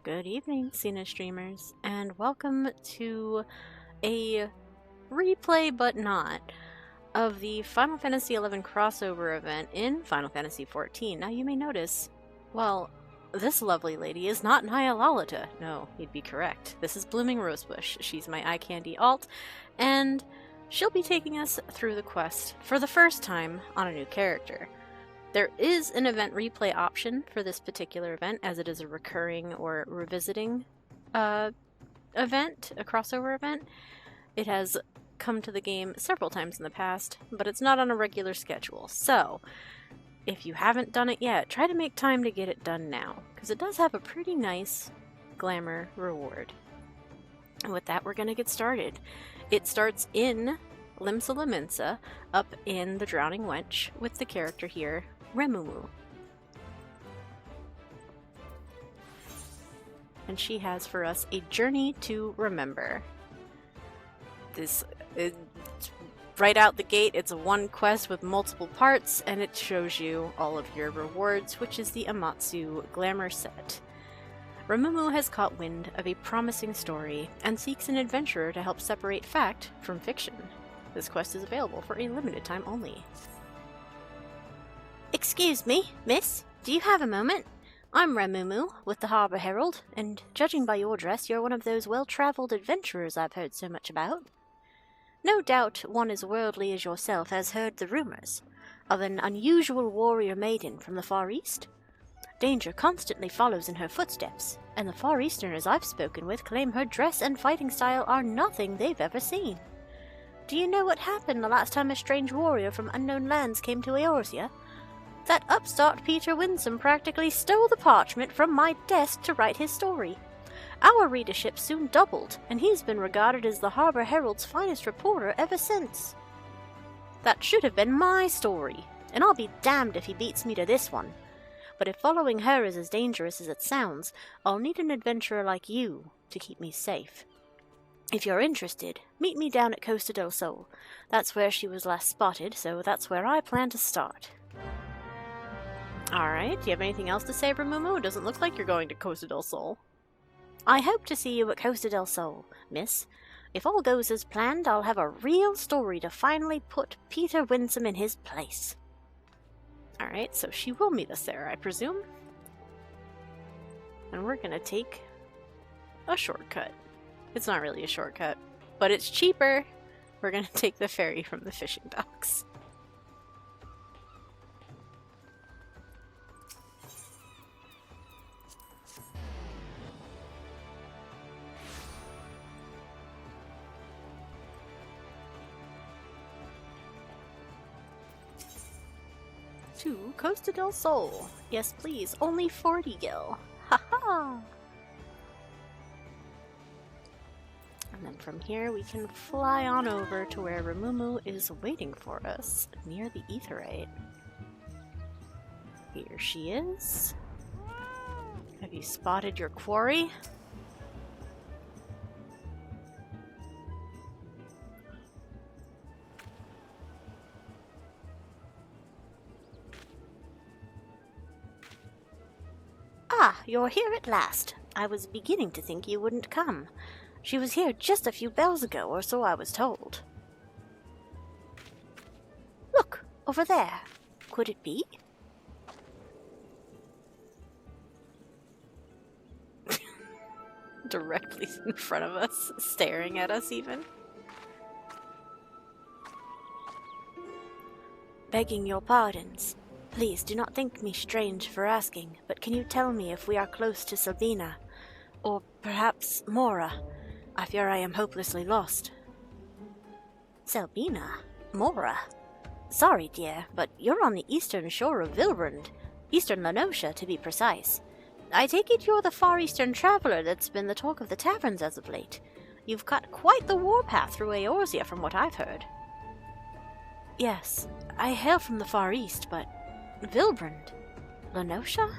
Good evening, Sina streamers, and welcome to a replay, but not, of the Final Fantasy XI crossover event in Final Fantasy XIV. Now you may notice, well, this lovely lady is not Nyalolita. No, you'd be correct. This is Blooming Rosebush. She's my eye candy alt, and she'll be taking us through the quest for the first time on a new character. There is an event replay option for this particular event, as it is a recurring or revisiting event, a crossover event. It has come to the game several times in the past, but it's not on a regular schedule. So, if you haven't done it yet, try to make time to get it done now, because it does have a pretty nice glamour reward. And with that, we're going to get started. It starts in Limsa Lominsa, up in the Drowning Wench, with the character here, Remumu. And she has for us a journey to remember. Right out the gate, it's a one quest with multiple parts, and it shows you all of your rewards, which is the Amatsu Glamour set. Remumu has caught wind of a promising story and seeks an adventurer to help separate fact from fiction. This quest is available for a limited time only. Excuse me, miss, do you have a moment? I'm Remumu, with the Harbour Herald, and judging by your dress, you're one of those well-travelled adventurers I've heard so much about. No doubt one as worldly as yourself has heard the rumours of an unusual warrior maiden from the Far East. Danger constantly follows in her footsteps, and the Far Easterners I've spoken with claim her dress and fighting style are nothing they've ever seen. Do you know what happened the last time a strange warrior from unknown lands came to Eorzea? That upstart Peter Winsome practically stole the parchment from my desk to write his story. Our readership soon doubled, and he's been regarded as the Harbour Herald's finest reporter ever since. That should have been my story, and I'll be damned if he beats me to this one. But if following her is as dangerous as it sounds, I'll need an adventurer like you to keep me safe. If you're interested, meet me down at Costa del Sol. That's where she was last spotted, so that's where I plan to start. Alright, do you have anything else to say, Remumu? It doesn't look like you're going to Costa del Sol. I hope to see you at Costa del Sol, miss. If all goes as planned, I'll have a real story to finally put Peter Winsome in his place. Alright, so she will meet us there, I presume. And we're gonna take a shortcut. It's not really a shortcut, but it's cheaper. We're gonna take the ferry from the fishing docks. To Costa del Sol. Yes, please. Only 40 gil. Haha! And then from here we can fly on over to where Remumu is waiting for us, near the Aetheryte. Here she is. Have you spotted your quarry? Ah, you're here at last. I was beginning to think you wouldn't come. She was here just a few bells ago, or so I was told. Look, over there. Could it be? Directly in front of us, staring at us even. Begging your pardons. Please do not think me strange for asking, but can you tell me if we are close to Sabina? Or perhaps Mora? I fear I am hopelessly lost. Sabina? Mora? Sorry, dear, but you're on the eastern shore of Vilbrund. Eastern Lenosha, to be precise. I take it you're the Far Eastern traveler that's been the talk of the taverns as of late. You've cut quite the warpath through Eorzea from what I've heard. Yes, I hail from the Far East, but Vilbrund? Lenosha?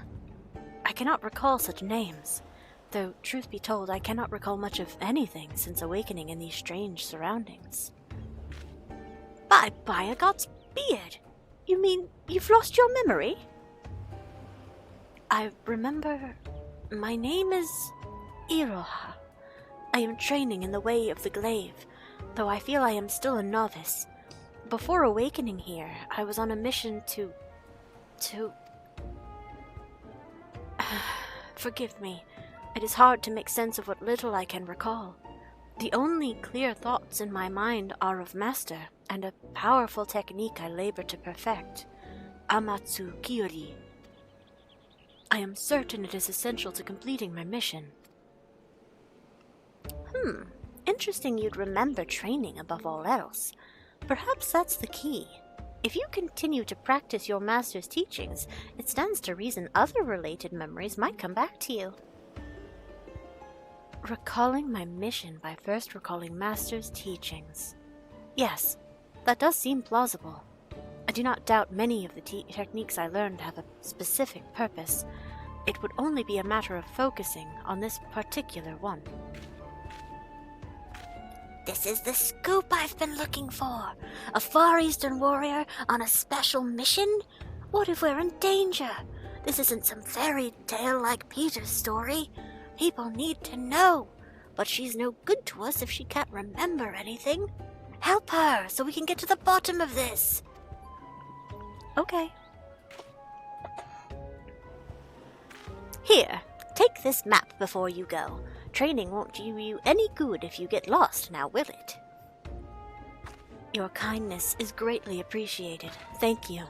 I cannot recall such names, though, truth be told, I cannot recall much of anything since awakening in these strange surroundings. By a god's beard! You mean you've lost your memory? I remember My name is Iroha. I am training in the way of the glaive, though I feel I am still a novice. Before awakening here, I was on a mission to... Forgive me. It is hard to make sense of what little I can recall. The only clear thoughts in my mind are of Master, and a powerful technique I labor to perfect. Amatsu Kyori. I am certain it is essential to completing my mission. Interesting you'd remember training above all else. Perhaps that's the key. If you continue to practice your master's teachings, it stands to reason other related memories might come back to you. Recalling my mission by first recalling master's teachings. Yes, that does seem plausible. I do not doubt many of the techniques I learned have a specific purpose. It would only be a matter of focusing on this particular one. This is the scoop I've been looking for. A Far Eastern warrior on a special mission? What if we're in danger? This isn't some fairy tale like Peter's story. People need to know. But she's no good to us if she can't remember anything. Help her so we can get to the bottom of this. Okay. Here, take this map before you go. Training won't do you any good if you get lost, now will it? Your kindness is greatly appreciated. Thank you.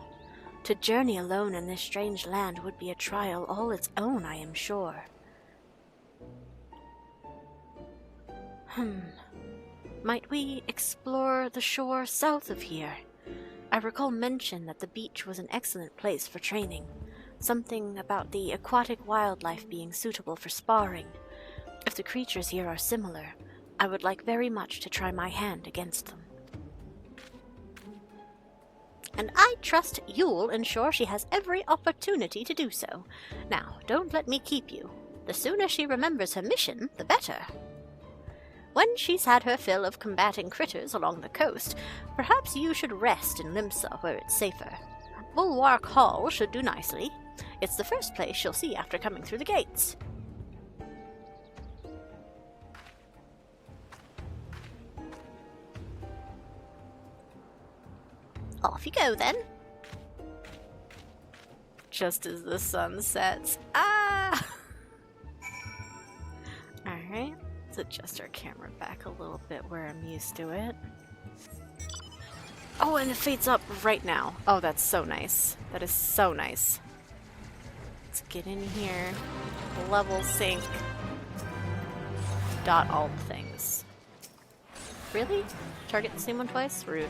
To journey alone in this strange land would be a trial all its own, I am sure. Might we explore the shore south of here? I recall mention that the beach was an excellent place for training. Something about the aquatic wildlife being suitable for sparring. If the creatures here are similar, I would like very much to try my hand against them. And I trust you'll ensure she has every opportunity to do so. Now, don't let me keep you. The sooner she remembers her mission, the better. When she's had her fill of combating critters along the coast, perhaps you should rest in Limsa where it's safer. Bulwark Hall should do nicely. It's the first place she'll see after coming through the gates. Off you go, then. Just as the sun sets. Ah! Alright, let's adjust our camera back a little bit where I'm used to it. Oh, and it fades up right now. Oh, that's so nice. That is so nice. Let's get in here. Level sync. Dot all the things. Really? Target the same one twice? Rude.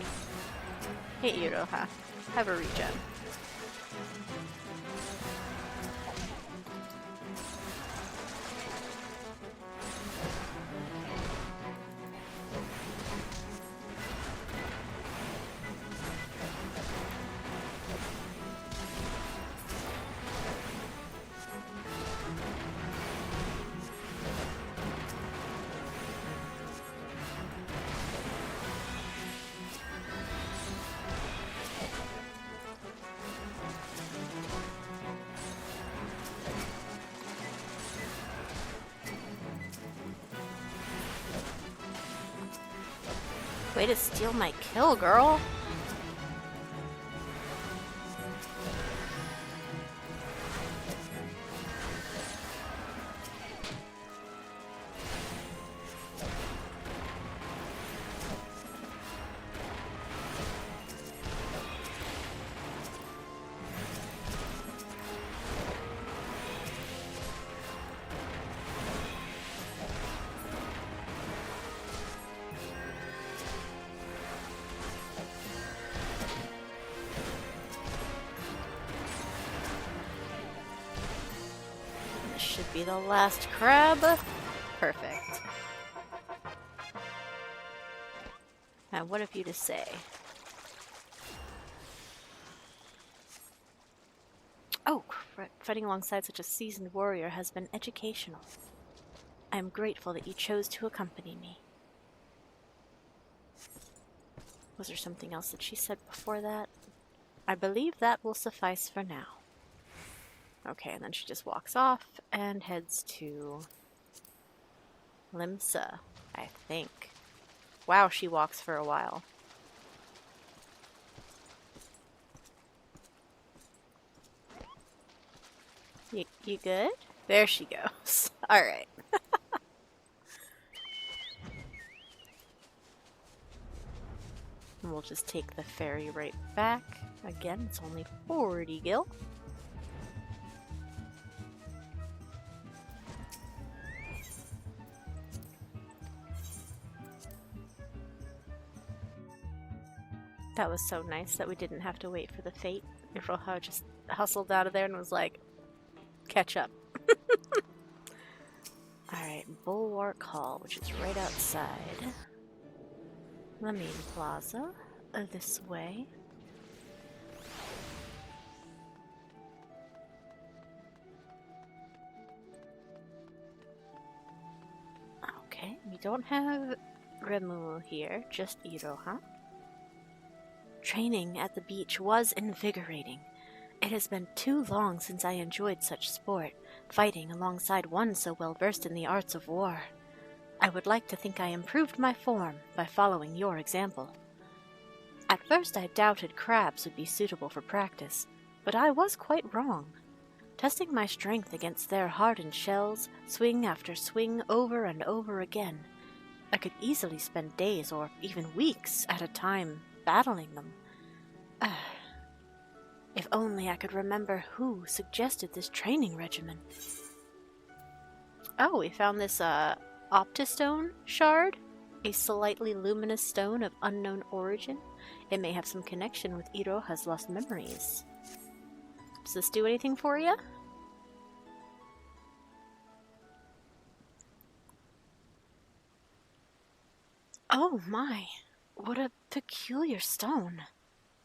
Hey, Iroha. Have a regen. Way to steal my kill, girl. Should be the last crab. Perfect. Now, what have you to say? Oh, fighting alongside such a seasoned warrior has been educational. I am grateful that you chose to accompany me. Was there something else that she said before that? I believe that will suffice for now. Okay, and then she just walks off and heads to Limsa, I think. Wow, she walks for a while. You good? There she goes. Alright. And we'll just take the ferry right back. Again, it's only 40 gil. That was so nice that we didn't have to wait for the fate. Iroha just hustled out of there and was like, catch up. Alright, Bulwark Hall, which is right outside the main plaza. This way. Okay, we don't have Remumu here, just Iroha. Training at the beach was invigorating. It has been too long since I enjoyed such sport, fighting alongside one so well versed in the arts of war. I would like to think I improved my form by following your example. At first I doubted crabs would be suitable for practice, but I was quite wrong. Testing my strength against their hardened shells, swing after swing over and over again, I could easily spend days or even weeks at a time battling them. If only I could remember who suggested this training regimen. Oh, we found this Optistone shard, a slightly luminous stone of unknown origin. It may have some connection with Iroha's lost memories. Does this do anything for you? Oh my, what a peculiar stone.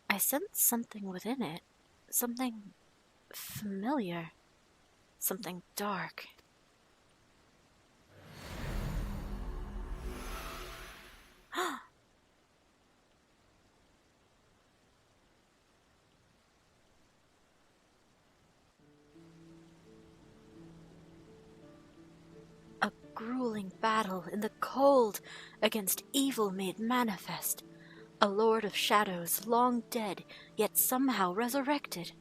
I sensed something within it. Something familiar. Something dark. A grueling battle in the cold against evil made manifest. A lord of shadows, long dead, yet somehow resurrected.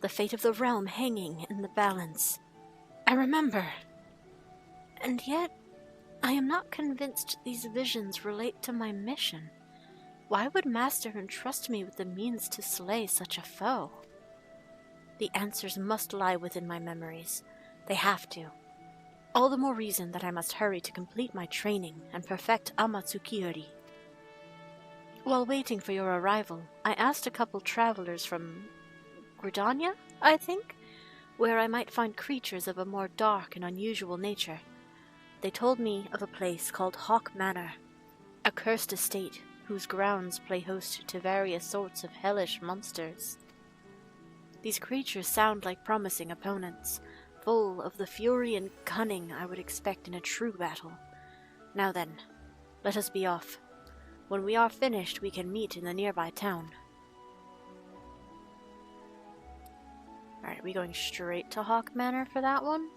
The fate of the realm hanging in the balance. I remember. And yet, I am not convinced these visions relate to my mission. Why would Master entrust me with the means to slay such a foe? The answers must lie within my memories. They have to. All the more reason that I must hurry to complete my training and perfect Amatsu Kyori. While waiting for your arrival, I asked a couple travelers from Gridania, I think, where I might find creatures of a more dark and unusual nature. They told me of a place called Hawk Manor, a cursed estate whose grounds play host to various sorts of hellish monsters. These creatures sound like promising opponents, full of the fury and cunning I would expect in a true battle. Now then, let us be off. When we are finished, we can meet in the nearby town. Alright, are we going straight to Hawk Manor for that one?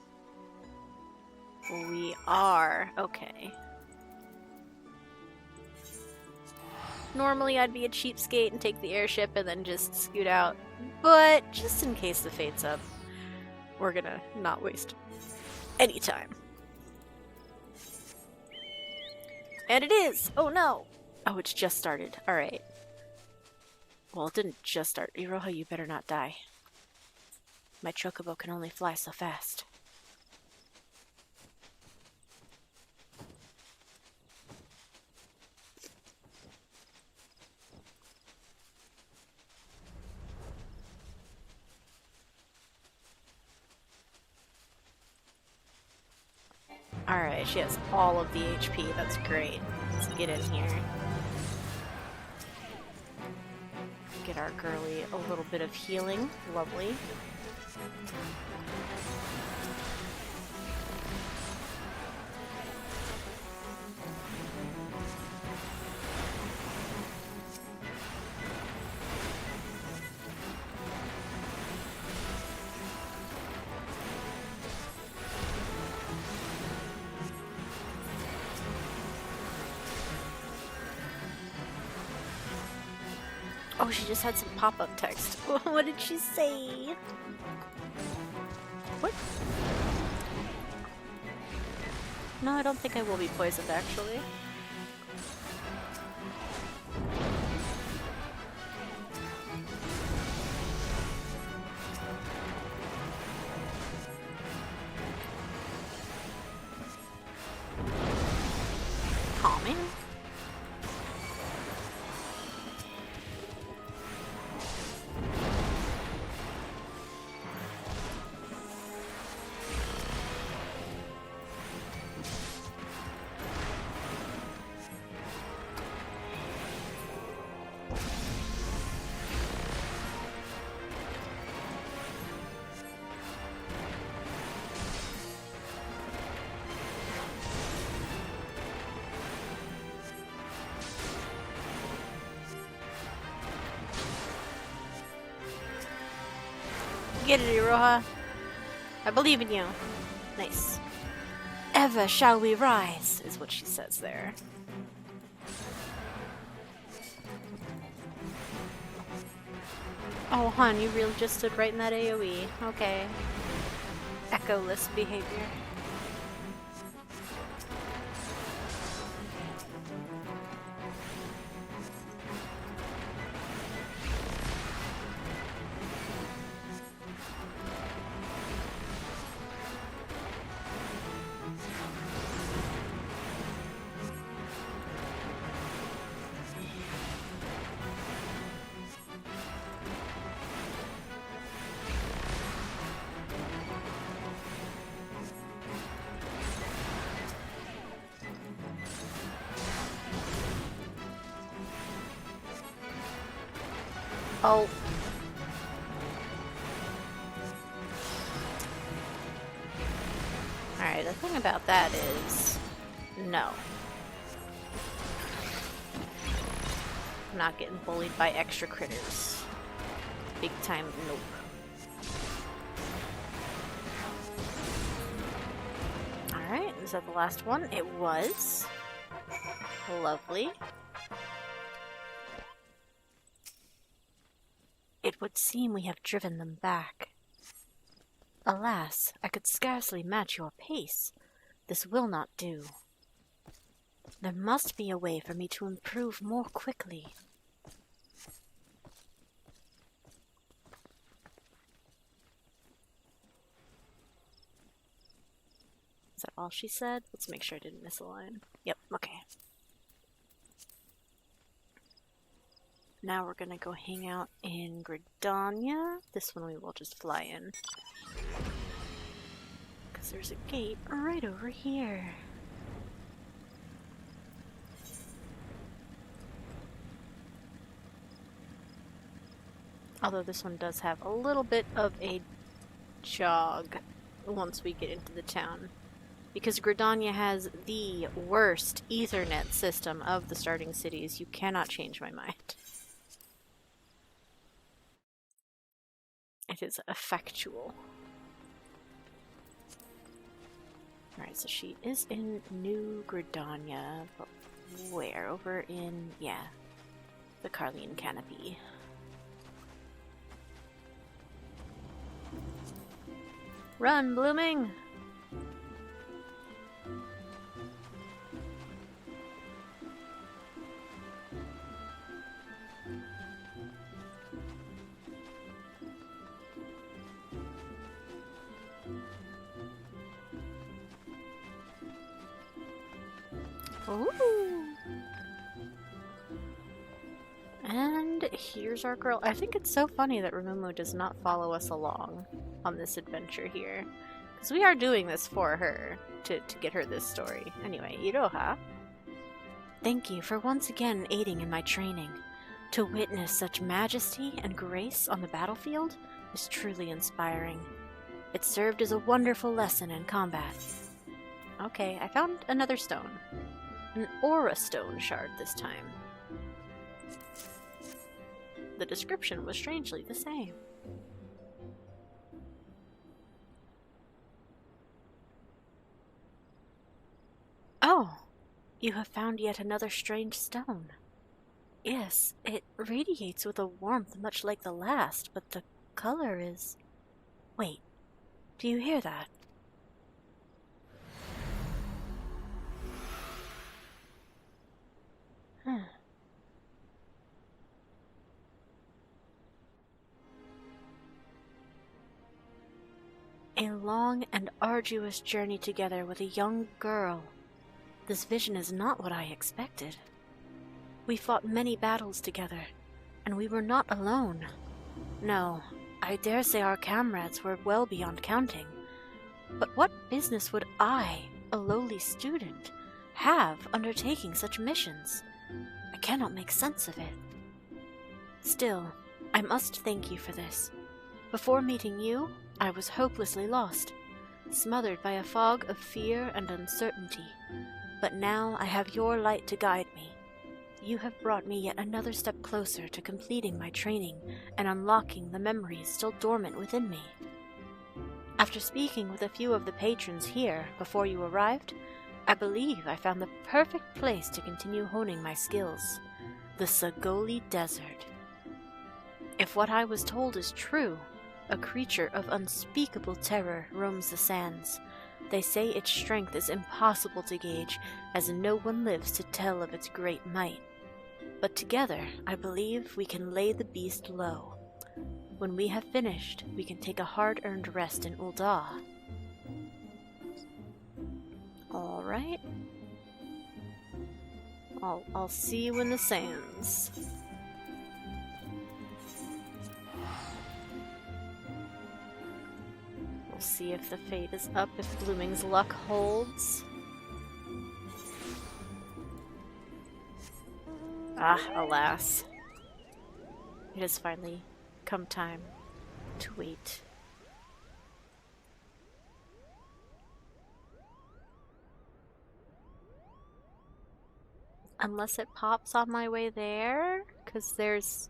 We are. Okay. Normally I'd be a cheapskate and take the airship and then just scoot out. But just in case the fate's up, we're gonna not waste any time. And it is! Oh no! Oh, it's just started. Alright. Well, it didn't just start. Iroha, you better not die. My chocobo can only fly so fast. Alright, she has all of the HP. That's great. Let's get in here. Get our girly a little bit of healing. Lovely. Oh, she just had some pop-up text. What did she say? What? No, I don't think I will be poisoned, actually. Calming. Get it, Iroha. I believe in you. Nice. Ever shall we rise, is what she says there. Oh, hon, you really just stood right in that AoE. Okay. Echoless behavior. Oh. Alright, the thing about that is... no. I'm not getting bullied by extra critters. Big time, nope. Alright, is that the last one? It was. Lovely. It would seem we have driven them back. Alas, I could scarcely match your pace. This will not do. There must be a way for me to improve more quickly. Is that all she said? Let's make sure I didn't miss a line. Yep, okay. Now we're gonna go hang out in Gridania. This one we will just fly in. Because there's a gate right over here. Although this one does have a little bit of a jog once we get into the town. Because Gridania has the worst Ethernet system of the starting cities. You cannot change my mind. It is effectual. Alright, so she is in New Gridania, but where? Over in, yeah, the Carline Canopy. Run, Blooming! Ooh. And here's our girl. I think it's so funny that Remumu does not follow us along on this adventure here. Because we are doing this for her, to get her this story. Anyway, Iroha. Thank you for once again aiding in my training. To witness such majesty and grace on the battlefield is truly inspiring. It served as a wonderful lesson in combat. Okay, I found another stone. An Aurastone shard this time. The description was strangely the same. Oh, you have found yet another strange stone. Yes, it radiates with a warmth much like the last, but the color is... Wait, do you hear that? Huh. A long and arduous journey together with a young girl. This vision is not what I expected. We fought many battles together, and we were not alone. No, I dare say our comrades were well beyond counting. But what business would I, a lowly student, have undertaking such missions? I cannot make sense of it. Still, I must thank you for this. Before meeting you, I was hopelessly lost, smothered by a fog of fear and uncertainty. But now I have your light to guide me. You have brought me yet another step closer to completing my training and unlocking the memories still dormant within me. After speaking with a few of the patrons here before you arrived, I believe I found the perfect place to continue honing my skills. The Sagoli Desert. If what I was told is true, a creature of unspeakable terror roams the sands. They say its strength is impossible to gauge, as no one lives to tell of its great might. But together, I believe we can lay the beast low. When we have finished, we can take a hard-earned rest in Ul'dah. Alright. I'll see you in the sands. We'll see if the fate is up, if Blooming's luck holds. Ah, alas. It has finally come time to wait. Unless it pops on my way there? Because there's...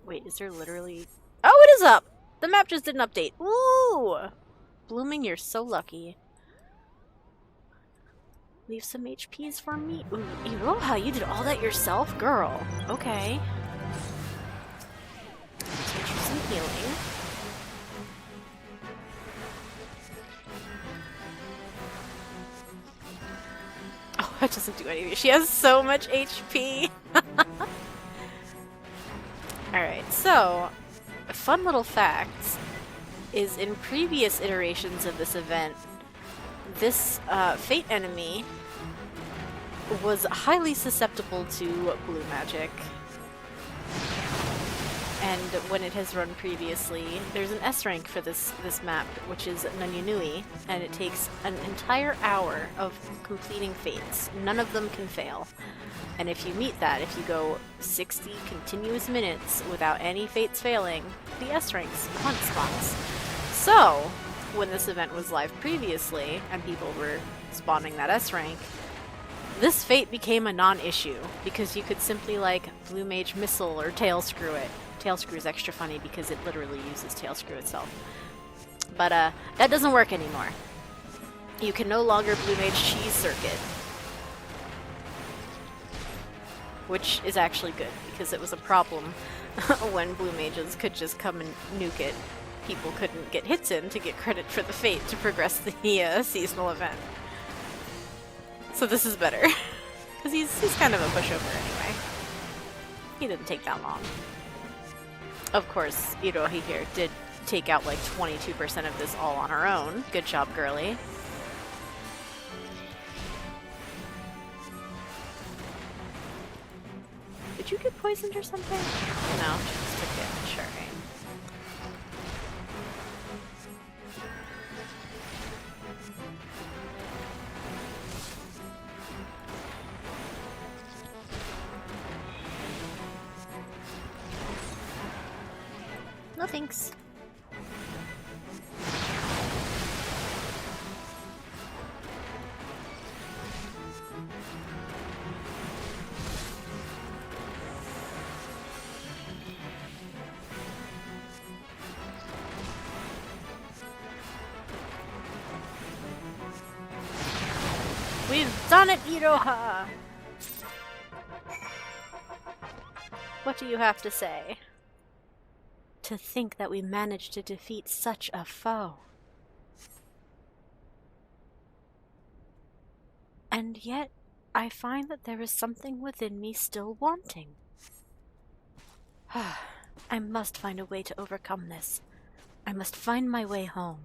Wait, is there literally... Oh, it is up! The map just didn't update. Ooh! Blooming, you're so lucky. Leave some HPs for me. Ooh, Iroha, you did all that yourself? Girl. Okay. Teach you some healing. Oh, that doesn't do anything. She has so much HP. Alright, so, a fun little fact is in previous iterations of this event, this Fate enemy was highly susceptible to blue magic. And when it has run previously, there's an S rank for this map, which is Nanyunui, and it takes an entire hour of completing fates. None of them can fail. And if you meet that, if you go 60 continuous minutes without any fates failing, the S ranks hunt spawns. So, when this event was live previously, and people were spawning that S rank, this fate became a non-issue, because you could simply, like, Blue Mage Missile or Tailscrew it. Tailscrew is extra funny because it literally uses Tailscrew itself. But, that doesn't work anymore. You can no longer Blue Mage Cheese Serket. Which is actually good, because it was a problem when Blue Mages could just come and nuke it. People couldn't get hits in to get credit for the fate to progress the seasonal event. So this is better. Because he's kind of a pushover anyway. He didn't take that long. Of course, Iroha here did take out like 22% of this all on her own. Good job, girly. Did you get poisoned or something? No, she just took damage. Sure. No thanks. We've done it, Iroha! What do you have to say? To think that we managed to defeat such a foe. And yet, I find that there is something within me still wanting. I must find a way to overcome this. I must find my way home.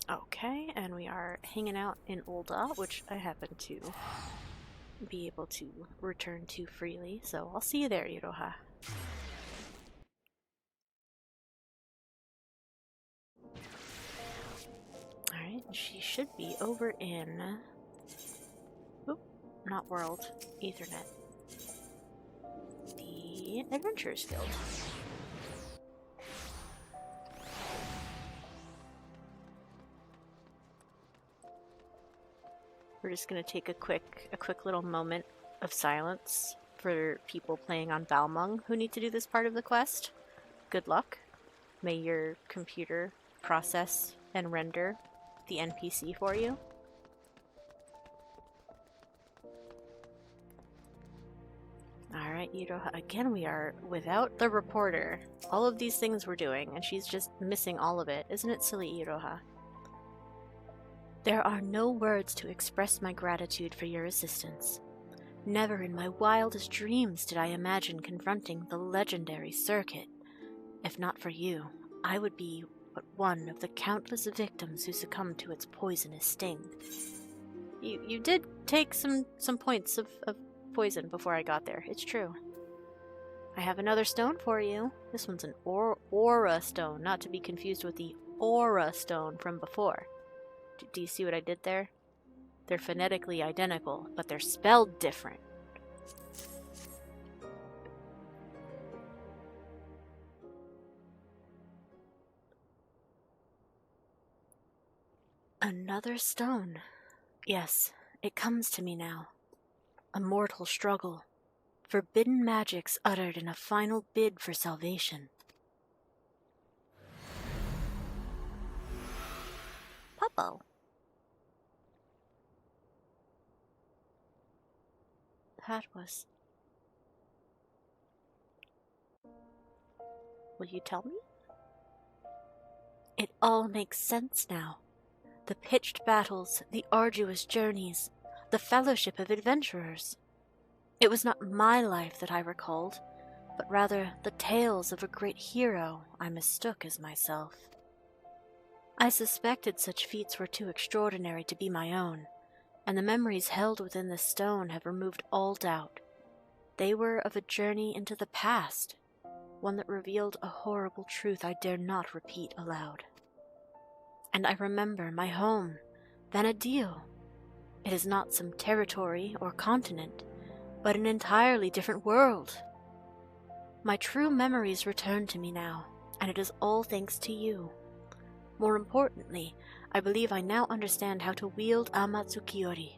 Okay, and we are hanging out in Ul'dah, which I happen to be able to return to freely, so I'll see you there, Iroha. Alright, she should be over in... Oop, not World, Ethernet. The Adventurers Guild. We're just gonna take a quick little moment of silence for people playing on Balmung who need to do this part of the quest. Good luck. May your computer process and render the NPC for you. Alright, Iroha, again we are without the reporter. All of these things we're doing, and she's just missing all of it. Isn't it silly, Iroha? There are no words to express my gratitude for your assistance. Never in my wildest dreams did I imagine confronting the legendary Serket. If not for you, I would be but one of the countless victims who succumbed to its poisonous sting. You did take some points of poison before I got there, it's true. I have another stone for you. This one's an Aurastone, not to be confused with the Orastone from before. Do you see what I did there? They're phonetically identical, but they're spelled different. Another stone. Yes, it comes to me now. A mortal struggle. Forbidden magics uttered in a final bid for salvation. Puppo. That was... Will you tell me? It all makes sense now. The pitched battles, the arduous journeys, the fellowship of adventurers. It was not my life that I recalled, but rather the tales of a great hero I mistook as myself. I suspected such feats were too extraordinary to be my own, and the memories held within the stone have removed all doubt. They were of a journey into the past, one that revealed a horrible truth I dare not repeat aloud. And I remember my home, Vana'diel. It is not some territory or continent, but an entirely different world. My true memories return to me now, and it is all thanks to you. More importantly, I believe I now understand how to wield Amatsu Kyori.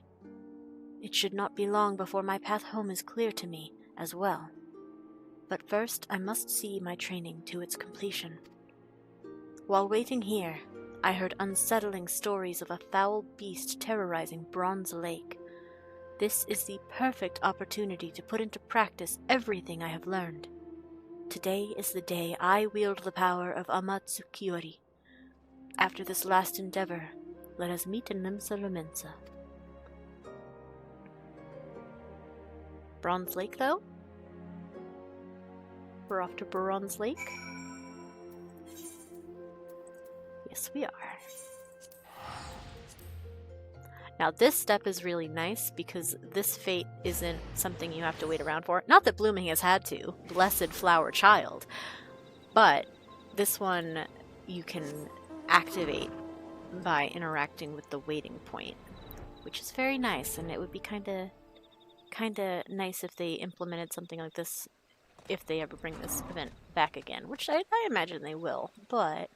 It should not be long before my path home is clear to me as well. But first I must see my training to its completion. While waiting here, I heard unsettling stories of a foul beast terrorizing Bronze Lake. This is the perfect opportunity to put into practice everything I have learned. Today is the day I wield the power of Amatsu Kyori. After this last endeavor, let us meet in Limsa Lominsa. Bronze Lake, though? We're off to Bronze Lake? Yes, we are. Now this step is really nice because this fate isn't something you have to wait around for. Not that blooming has had to. Blessed flower child. But this one you can activate by interacting with the waiting point, which is very nice, and it would be kinda nice if they implemented something like this if they ever bring this event back again, which I imagine they will, but...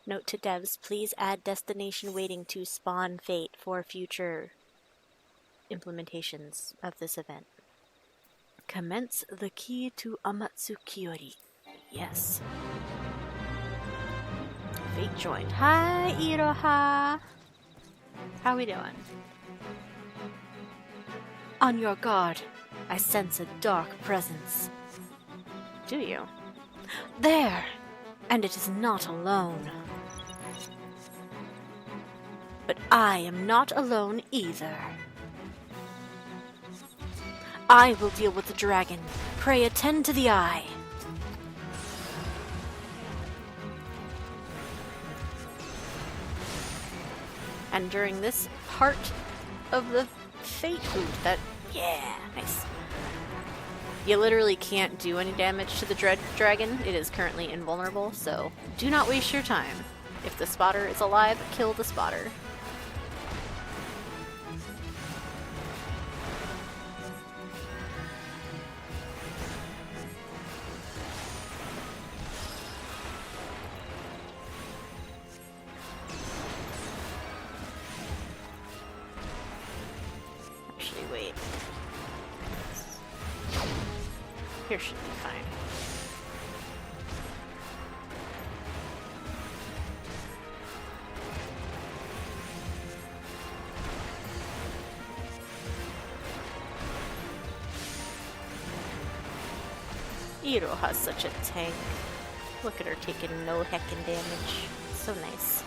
Note to devs, please add destination waiting to spawn fate for future implementations of this event. Commence the key to Amatsu Kyori. Yes. Fate joined. Hi, Iroha! How we doing? On your guard. I sense a dark presence. Do you? There! And it is not alone. But I am not alone either. I will deal with the dragon. Pray attend to the eye. And during this part of the fate, yeah, nice. You literally can't do any damage to the dragon. It is currently invulnerable, so do not waste your time. If the spotter is alive, kill the spotter. Actually, wait. Here should be fine. Iroha's such a tank. Look at her taking no heckin' damage. So nice.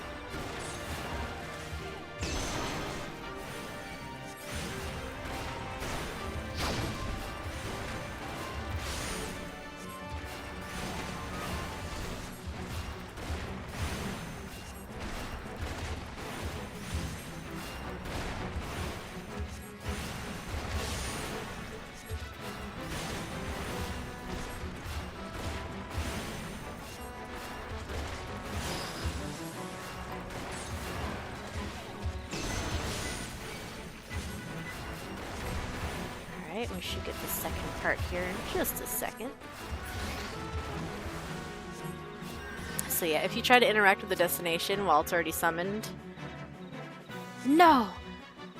We should get the second part here in just a second. So yeah, if you try to interact with the destination while it's already summoned... No!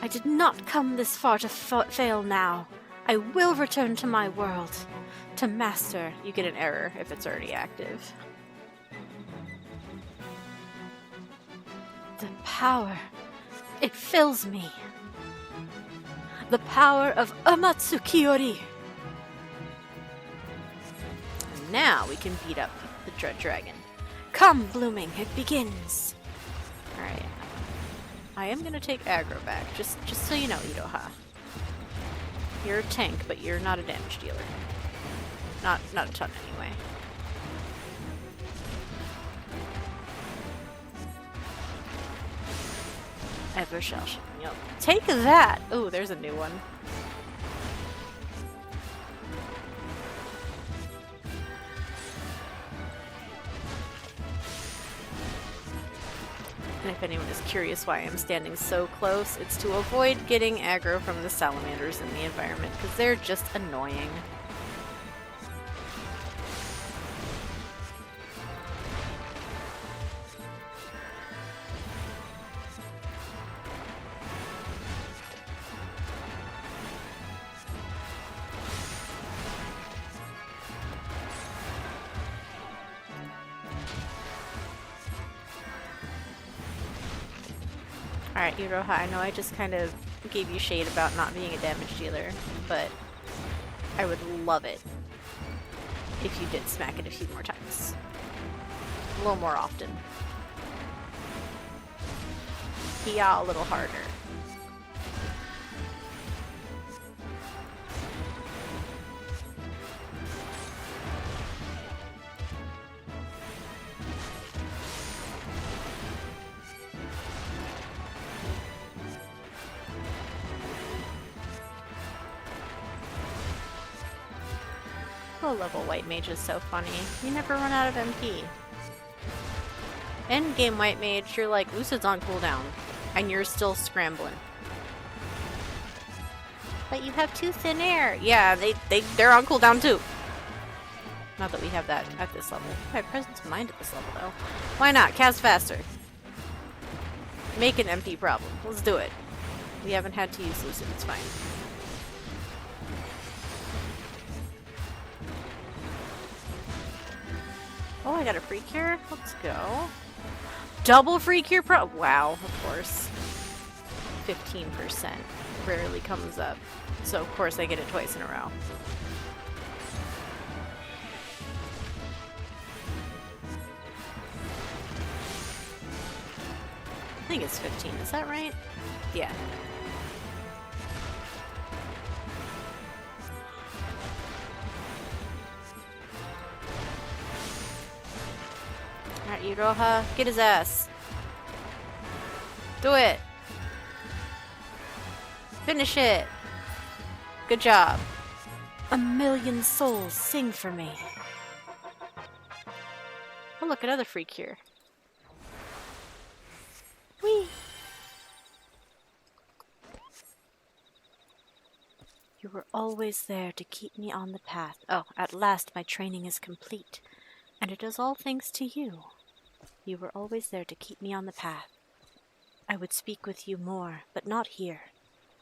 I did not come this far to fail now. I will return to my world. To master, you get an error if it's already active. The power. It fills me. The power of Amatsu Kyori. And now we can beat up the Dread Dragon. Come, Blooming, it begins. Alright. I am gonna take aggro back, just so you know, Iroha. You're a tank, but you're not a damage dealer. Not a ton, anyway. Ever shall she. Yep. Take that! Ooh, there's a new one. And if anyone is curious why I'm standing so close, it's to avoid getting aggro from the salamanders in the environment, because they're just annoying. Alright, Iroha, I know I just kind of gave you shade about not being a damage dealer, but I would love it if you did smack it a few more times. A little more often. Yeah, a little harder. Low-level white mage is so funny. You never run out of MP. Endgame white mage, you're like, Lucid's on cooldown, and you're still scrambling. But you have two thin air. Yeah, they're on cooldown too. Not that we have that at this level. I have presence of mind at this level though. Why not? Cast faster. Make an MP problem. Let's do it. We haven't had to use Lucid, it's fine. Oh, I got a free cure? Let's go. Double free cure wow, of course. 15%. rarely comes up. So of course I get it twice in a row. I think it's 15, is that right? Yeah. Alright, Iroha, get his ass. Do it! Finish it! Good job. A million souls sing for me. Oh look, another freak here. Whee! You were always there to keep me on the path. Oh, at last my training is complete. And it is all thanks to you. You were always there to keep me on the path. I would speak with you more, but not here.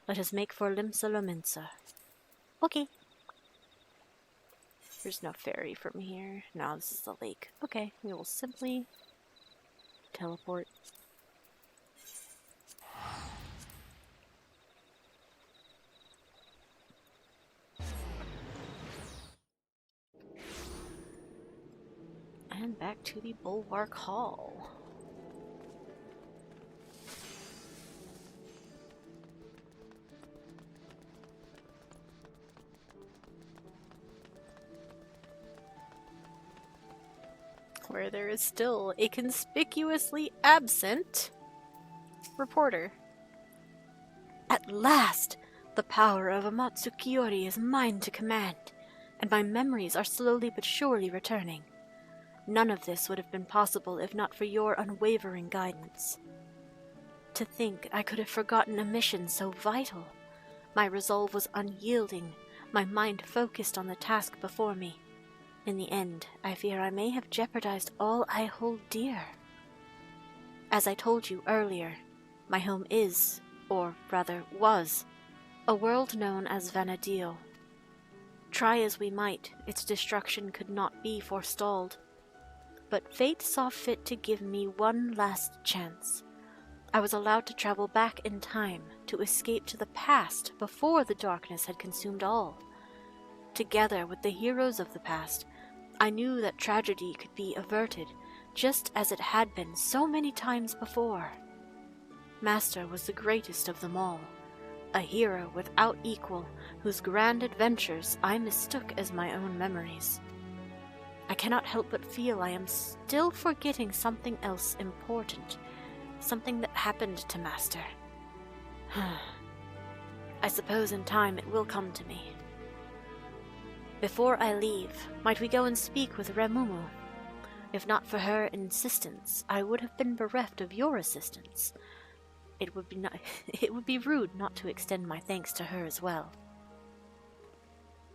Let us make for Limsa Lominsa. Okay. There's no ferry from here. No, this is the lake. Okay, we will simply teleport. And back to the Bulwark Hall. Where there is still a conspicuously absent reporter. At last! The power of Amatsu Kyori is mine to command, and my memories are slowly but surely returning. None of this would have been possible if not for your unwavering guidance. To think I could have forgotten a mission so vital. My resolve was unyielding, my mind focused on the task before me. In the end, I fear I may have jeopardized all I hold dear. As I told you earlier, my home is, or rather was, a world known as Vana'diel. Try as we might, its destruction could not be forestalled. But fate saw fit to give me one last chance. I was allowed to travel back in time, to escape to the past before the darkness had consumed all. Together with the heroes of the past, I knew that tragedy could be averted, just as it had been so many times before. Master was the greatest of them all, a hero without equal, whose grand adventures I mistook as my own memories. I cannot help but feel I am still forgetting something else important, something that happened to Master. I suppose in time it will come to me. Before I leave, might we go and speak with Remumu? If not for her insistence, I would have been bereft of your assistance. It would be rude not to extend my thanks to her as well.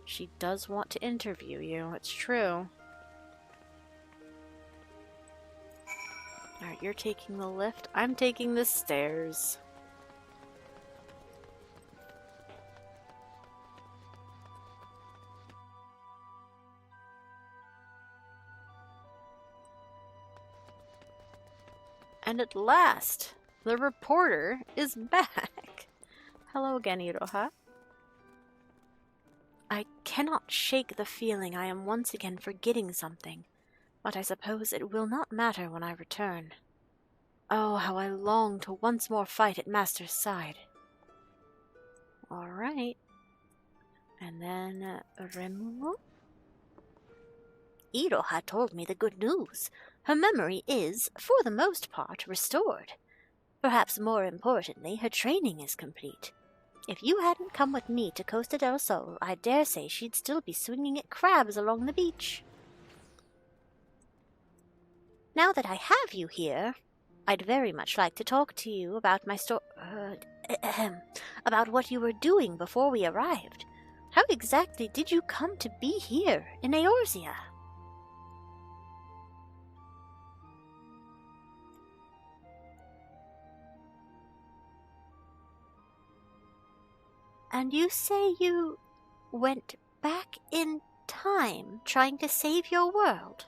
She does want to interview you, it's true. Alright, you're taking the lift. I'm taking the stairs. And at last, the reporter is back. Hello again, Iroha. I cannot shake the feeling I am once again forgetting something, but I suppose it will not matter when I return. Oh, how I long to once more fight at Master's side. Alright. And then, Remumu? Iroha told me the good news. Her memory is, for the most part, restored. Perhaps more importantly, her training is complete. If you hadn't come with me to Costa del Sol, I dare say she'd still be swinging at crabs along the beach. Now that I have you here, I'd very much like to talk to you about my about what you were doing before we arrived. How exactly did you come to be here in Eorzea? And you say you went back in time trying to save your world?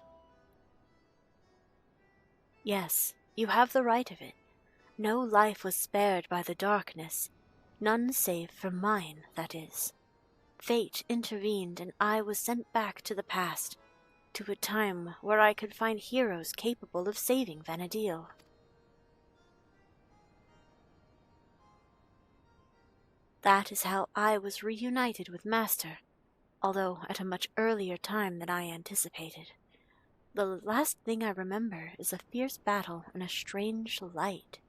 Yes, you have the right of it. No life was spared by the darkness. None save for mine, that is. Fate intervened, and I was sent back to the past, to a time where I could find heroes capable of saving Vana'diel. That is how I was reunited with Master, although at a much earlier time than I anticipated. The last thing I remember is a fierce battle and a strange light.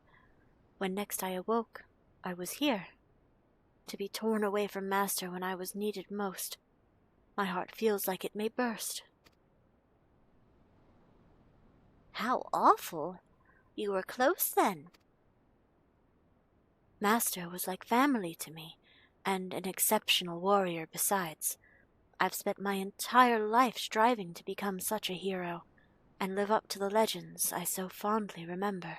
When next I awoke, I was here. To be torn away from Master when I was needed most. My heart feels like it may burst. How awful! You were close then. Master was like family to me, and an exceptional warrior besides. I've spent my entire life striving to become such a hero, and live up to the legends I so fondly remember.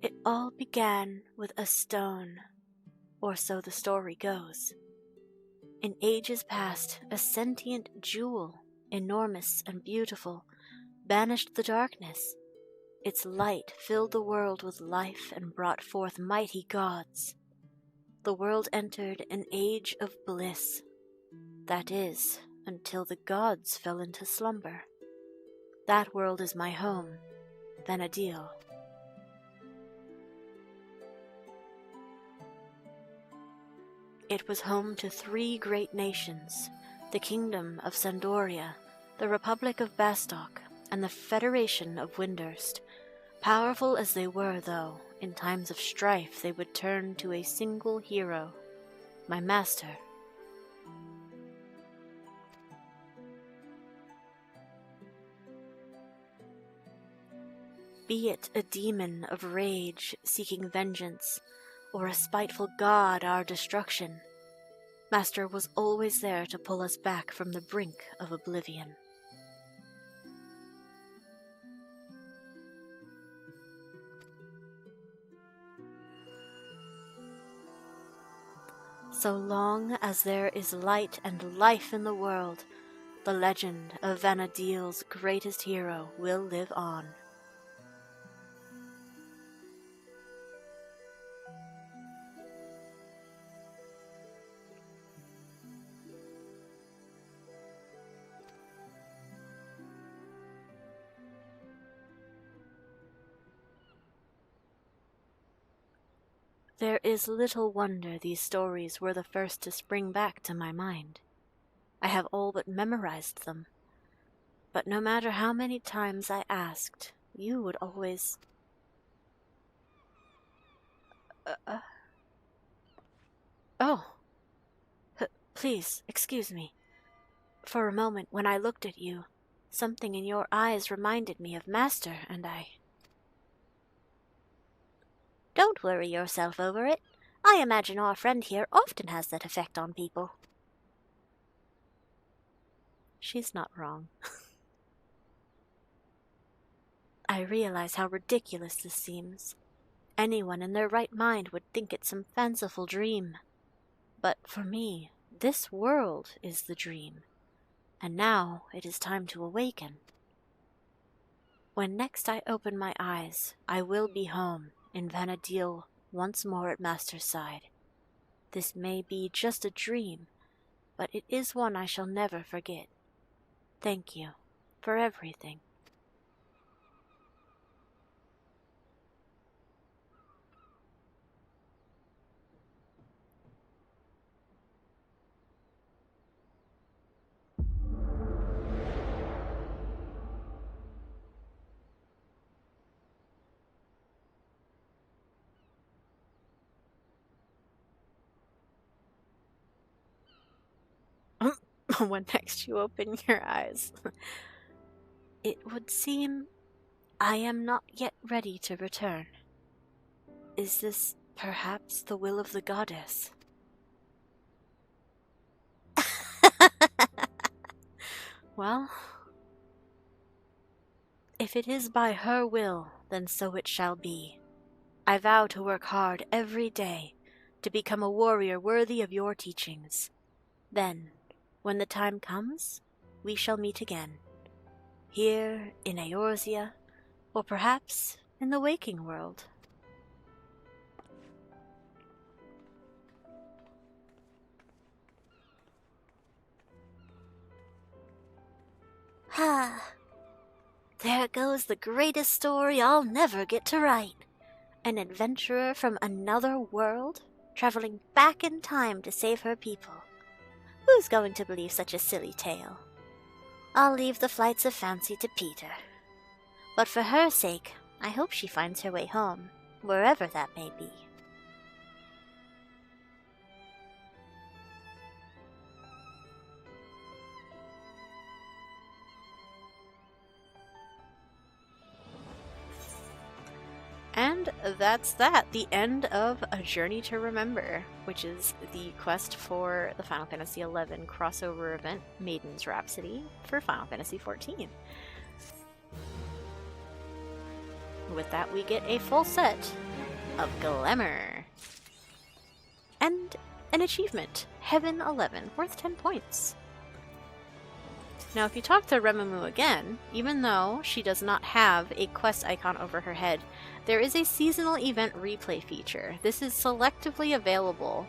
It all began with a stone, or so the story goes. In ages past, a sentient jewel, enormous and beautiful, banished the darkness. Its light filled the world with life and brought forth mighty gods. The world entered an age of bliss. That is, until the gods fell into slumber. That world is my home, Vana'diel. It was home to 3 great nations, the Kingdom of Sandoria, the Republic of Bastok, and the Federation of Windurst. Powerful as they were, though, in times of strife they would turn to a single hero, my master. Be it a demon of rage seeking vengeance, or a spiteful god our destruction, Master was always there to pull us back from the brink of oblivion. So long as there is light and life in the world, the legend of Vana'diel's greatest hero will live on. There is little wonder these stories were the first to spring back to my mind. I have all but memorized them. But no matter how many times I asked, you would always... Oh. Please, excuse me. For a moment, when I looked at you, something in your eyes reminded me of Master, and I... Don't worry yourself over it. I imagine our friend here often has that effect on people. She's not wrong. I realize how ridiculous this seems. Anyone in their right mind would think it some fanciful dream. But for me, this world is the dream, and now it is time to awaken. When next I open my eyes, I will be home in Vana'diel once more at Master's side. This may be just a dream, but it is one I shall never forget. Thank you for everything. When next you open your eyes, it would seem I am not yet ready to return. Is this perhaps the will of the goddess? Well, if it is by her will, then so it shall be. I vow to work hard every day to become a warrior worthy of your teachings. Then, when the time comes, we shall meet again. Here in Eorzea, or perhaps in the waking world. Ha! There goes the greatest story I'll never get to write. An adventurer from another world, traveling back in time to save her people. Who's going to believe such a silly tale? I'll leave the flights of fancy to Peter. But for her sake, I hope she finds her way home, wherever that may be. And that's that, the end of A Journey to Remember, which is the quest for the Final Fantasy XI crossover event, Maiden's Rhapsody, for Final Fantasy XIV. With that, we get a full set of Glamour. And an achievement, Heaven 11, worth 10 points. Now, if you talk to Remumu again, even though she does not have a quest icon over her head, there is a seasonal event replay feature. This is selectively available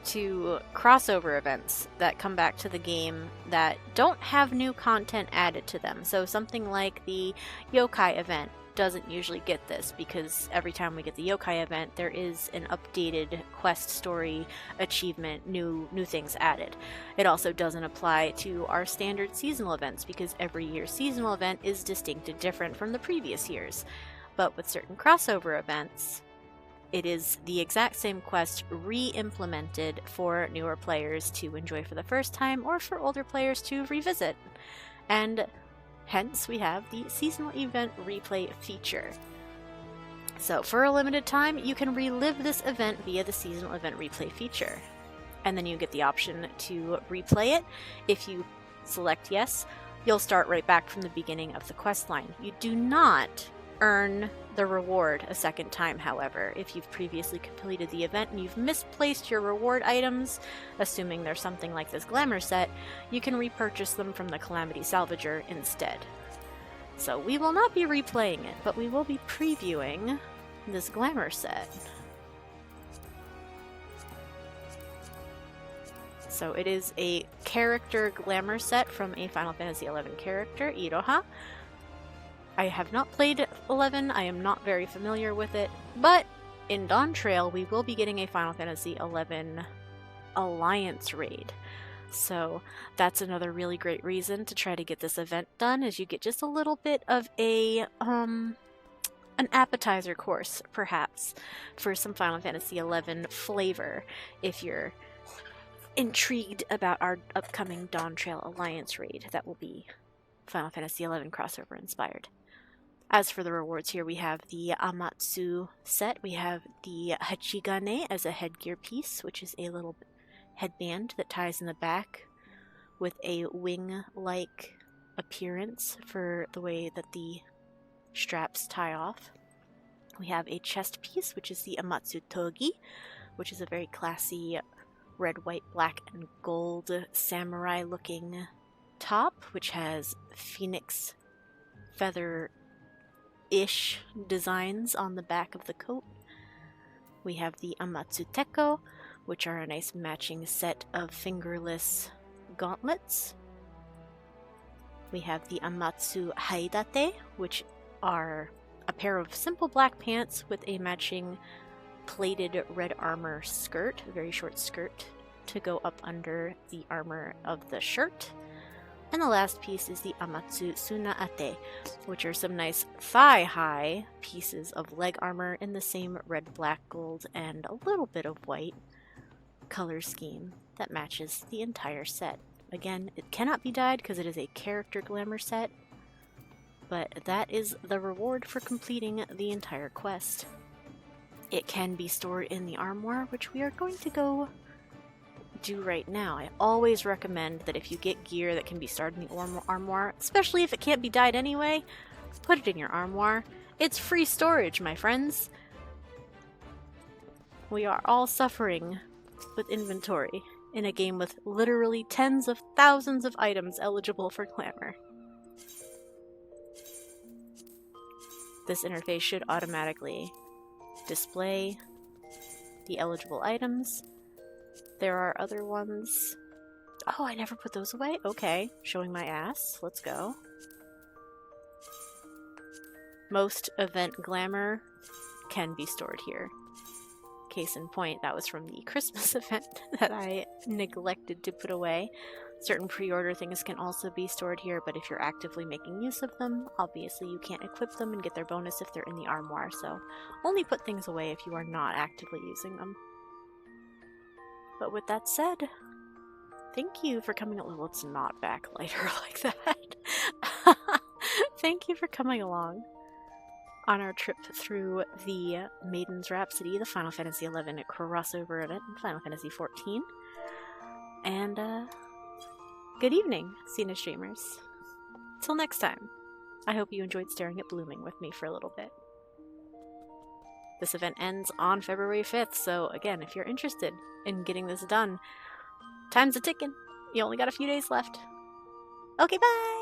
to crossover events that come back to the game that don't have new content added to them. So something like the yokai event doesn't usually get this, because every time we get the yokai event, there is an updated quest story, achievement, new things added. It also doesn't apply to our standard seasonal events, because every year's seasonal event is distinct and different from the previous years. But with certain crossover events, it is the exact same quest re-implemented for newer players to enjoy for the first time, or for older players to revisit. And hence, we have the seasonal event replay feature. So for a limited time, you can relive this event via the seasonal event replay feature. And then you get the option to replay it. If you select yes, you'll start right back from the beginning of the quest line. You do not earn the reward a second time, however. If you've previously completed the event and you've misplaced your reward items, assuming there's something like this glamour set, you can repurchase them from the Calamity Salvager instead. So we will not be replaying it, but we will be previewing this glamour set. So it is a character glamour set from a Final Fantasy XI character, Iroha. I have not played 11, I am not very familiar with it, but in Dawn Trail we will be getting a Final Fantasy XI Alliance raid. So that's another really great reason to try to get this event done, is you get just a little bit of an appetizer course, perhaps, for some Final Fantasy XI flavor, if you're intrigued about our upcoming Dawn Trail Alliance raid that will be Final Fantasy XI crossover inspired. As for the rewards here, we have the Amatsu set. We have the Hachigane as a headgear piece, which is a little headband that ties in the back with a wing-like appearance for the way that the straps tie off. We have a chest piece, which is the Amatsu Togi, which is a very classy red, white, black, and gold samurai-looking top, which has phoenix feather ish designs on the back of the coat. We have the Amatsu Teko, which are a nice matching set of fingerless gauntlets. We have the Amatsu Haidate, which are a pair of simple black pants with a matching plated red armor skirt, a very short skirt, to go up under the armor of the shirt. And the last piece is the Amatsu Tsunaate, which are some nice thigh-high pieces of leg armor in the same red, black, gold, and a little bit of white color scheme that matches the entire set. Again, it cannot be dyed because it is a character glamour set, but that is the reward for completing the entire quest. It can be stored in the armoire, which we are going to go do right now. I always recommend that if you get gear that can be stored in the armoire, especially if it can't be dyed anyway, put it in your armoire. It's free storage, my friends. We are all suffering with inventory in a game with literally tens of thousands of items eligible for glamour. This interface should automatically display the eligible items. There are other ones. Oh, I never put those away? Okay, showing my ass. Let's go. Most event glamour can be stored here. Case in point, that was from the Christmas event that I neglected to put away. Certain pre-order things can also be stored here, but if you're actively making use of them, obviously you can't equip them and get their bonus if they're in the armoire, so only put things away if you are not actively using them. But with that said, thank you for coming. Well, let's not backlight her like that. Thank you for coming along on our trip through the Maiden's Rhapsody, the Final Fantasy XI crossover event, and Final Fantasy XIV. And, good evening, Sina streamers. Till next time, I hope you enjoyed staring at blooming with me for a little bit. This event ends on February 5th, so again, if you're interested in getting this done, time's a ticking. You only got a few days left. Okay, bye!